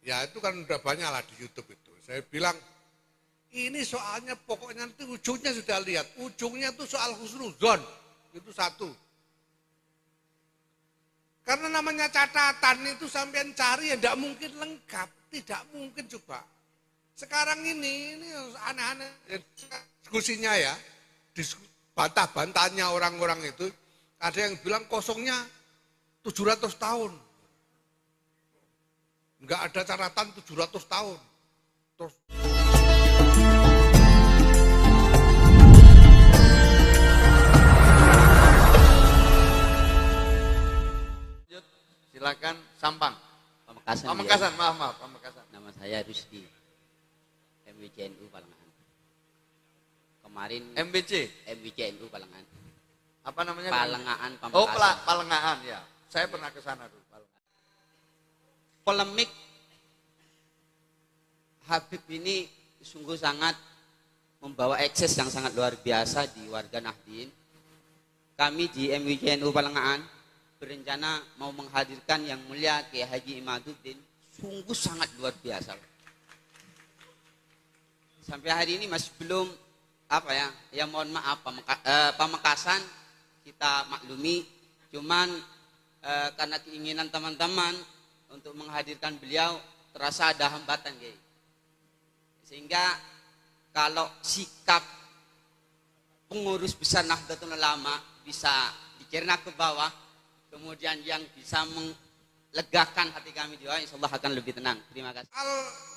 Ya itu kan udah banyak lah di YouTube itu. Saya bilang, ini soalnya pokoknya nanti ujungnya sudah lihat. Ujungnya itu soal husnuzon. Itu satu. Karena namanya catatan itu sampean cari ya tidak mungkin lengkap. Tidak mungkin coba. Sekarang ini aneh-aneh diskusinya ya. Bantah-bantahnya orang-orang itu. Ada yang bilang kosongnya 700 tahun. Enggak ada catatan 700 tahun. Terus silakan Sampang. Pamekasan. Pamekasan, maaf, Pamekasan. Nama saya Rusdi, MWCNU Palengan. Kemarin MWCNU Palengan. Apa namanya? Palengaan Pamekasan. Oh, Palengaan ya. Saya pernah ke sana dulu. Polemik Habib ini sungguh sangat membawa ekses yang sangat luar biasa di warga Nahdien. Kami di MWCNU Palengan berencana mau menghadirkan yang mulia Kiai Haji Imaduddin, sungguh sangat luar biasa. Sampai hari ini masih belum ya mohon maaf Pamekasan kita maklumi, cuman karena keinginan teman-teman untuk menghadirkan beliau terasa ada hambatan, Kiai. Sehingga kalau sikap pengurus besar Nahdlatul Ulama bisa dicerna ke bawah, kemudian yang bisa melegakan hati kami juga, insya Allah akan lebih tenang. Terima kasih.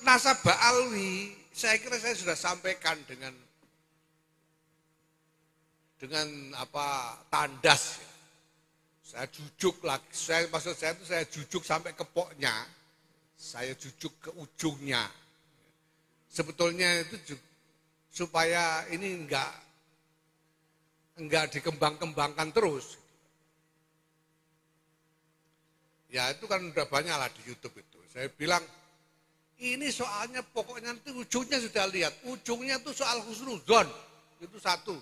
Nasabah Alwi, saya kira saya sudah sampaikan dengan tandas ya. Saya jujuk lagi, maksud saya itu saya jujuk sampai ke poknya, saya jujuk ke ujungnya. Sebetulnya itu supaya ini enggak dikembang-kembangkan terus. Ya itu kan udah banyak lah di YouTube itu. Saya bilang, ini soalnya pokoknya nanti ujungnya sudah lihat. Ujungnya itu soal husnuzon. Itu satu.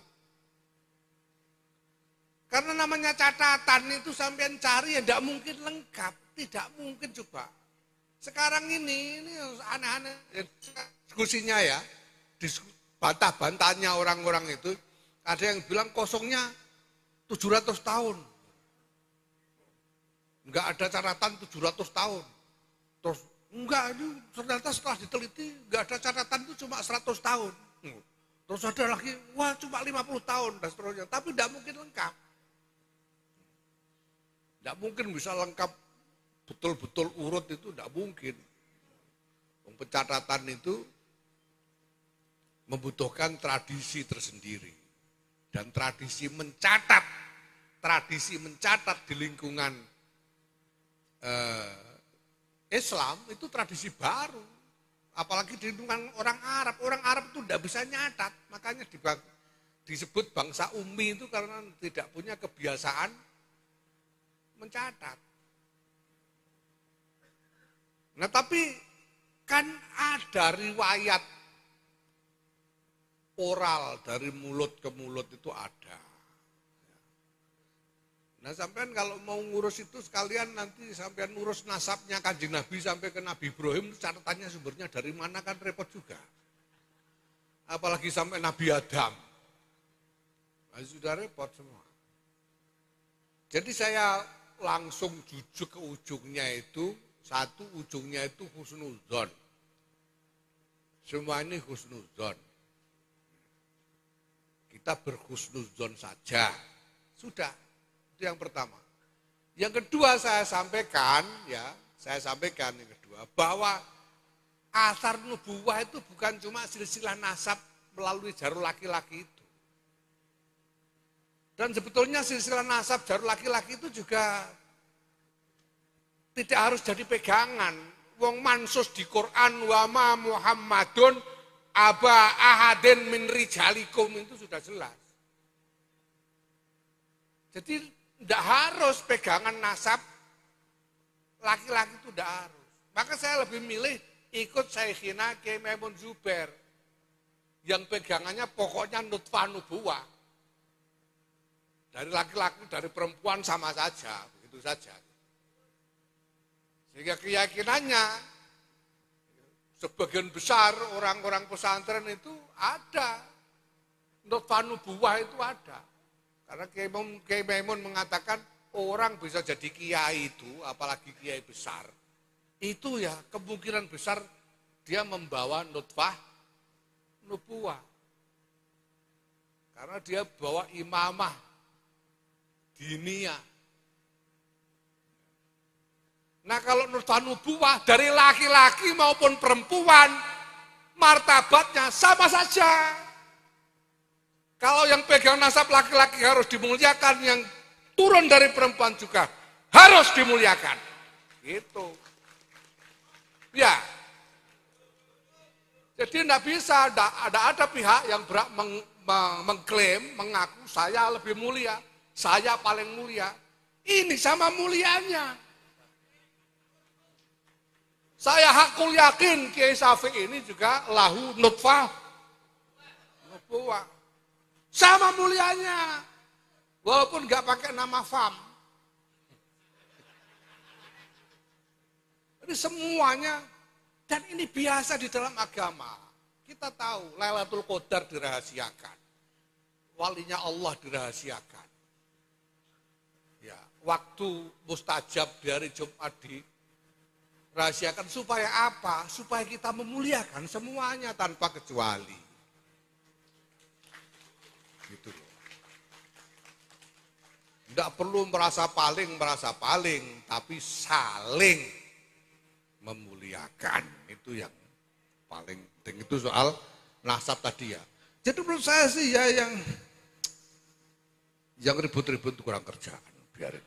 Karena namanya catatan itu sampean cari ya tidak mungkin lengkap. Tidak mungkin coba. Sekarang ini aneh-aneh diskusinya ya. Bantah-bantahnya orang-orang itu. Ada yang bilang kosongnya 700 tahun. Enggak ada catatan 700 tahun. Terus enggak, ini ternyata setelah diteliti enggak ada catatan itu cuma 100 tahun. Terus ada lagi, wah cuma 50 tahun dan seterusnya. Tapi enggak mungkin lengkap. Enggak mungkin bisa lengkap betul-betul urut itu enggak mungkin. Pencatatan itu membutuhkan tradisi tersendiri. Dan tradisi mencatat di lingkungan Islam itu tradisi baru, apalagi di lingkungan orang Arab. Orang Arab itu tidak bisa nyatat, makanya disebut bangsa ummi itu karena tidak punya kebiasaan mencatat. Nah tapi kan ada riwayat oral dari mulut ke mulut itu ada. Nah sampean kalau mau ngurus itu sekalian nanti sampean ngurus nasabnya Kanjeng Nabi sampai ke Nabi Ibrahim, catatannya sumbernya dari mana kan repot juga. Apalagi sampai Nabi Adam. Nah, sudah repot semua. Jadi saya langsung jujuk ke ujungnya itu, satu ujungnya itu husnuzon. Semua ini husnuzon. Kita berhusnuzon saja. Sudah. Itu yang pertama. Yang kedua saya sampaikan yang kedua bahwa asar nubuwah itu bukan cuma silsilah nasab melalui jalur laki-laki itu. Dan sebetulnya silsilah nasab jalur laki-laki itu juga tidak harus jadi pegangan. Wong mansus di Quran wa ma Muhammadun aba ahadin min rijalikum itu sudah jelas. Jadi tidak harus pegangan nasab laki-laki itu tidak harus. Maka saya lebih milih ikut Syekhina Kiai Maimun Zubair yang pegangannya pokoknya nutfah nubuwah. Dari laki-laki, dari perempuan sama saja, begitu saja. Sehingga keyakinannya sebagian besar orang-orang pesantren itu ada. Nutfah nubuwah itu ada. Karena Kiai Maimun mengatakan orang bisa jadi kiai itu, apalagi kiai besar, itu ya kemungkinan besar dia membawa nutfah nubuwah. Karena dia bawa imamah diniyah. Nah kalau nutfah nubuwah dari laki-laki maupun perempuan, martabatnya sama saja. Kalau yang pegang nasab laki-laki harus dimuliakan, yang turun dari perempuan juga harus dimuliakan. Gitu. Ya. Jadi tidak bisa, ada pihak yang mengklaim, mengaku saya lebih mulia, saya paling mulia. Ini sama mulianya. Saya hakul yakin Kiai Syafi'i ini juga lahu nutfah nubuwah. Sama mulianya, walaupun nggak pakai nama fam. Ini semuanya, dan ini biasa di dalam agama. Kita tahu Lailatul Qadar dirahasiakan, walinya Allah dirahasiakan. Ya, waktu mustajab di hari Jumat dirahasiakan supaya apa? Supaya kita memuliakan semuanya tanpa kecuali. Gitu loh. Tidak perlu merasa paling, tapi saling memuliakan. Itu yang paling penting. Itu soal nasab tadi ya. Jadi menurut saya sih ya yang ribut-ribut kurang kerjaan. Biarin.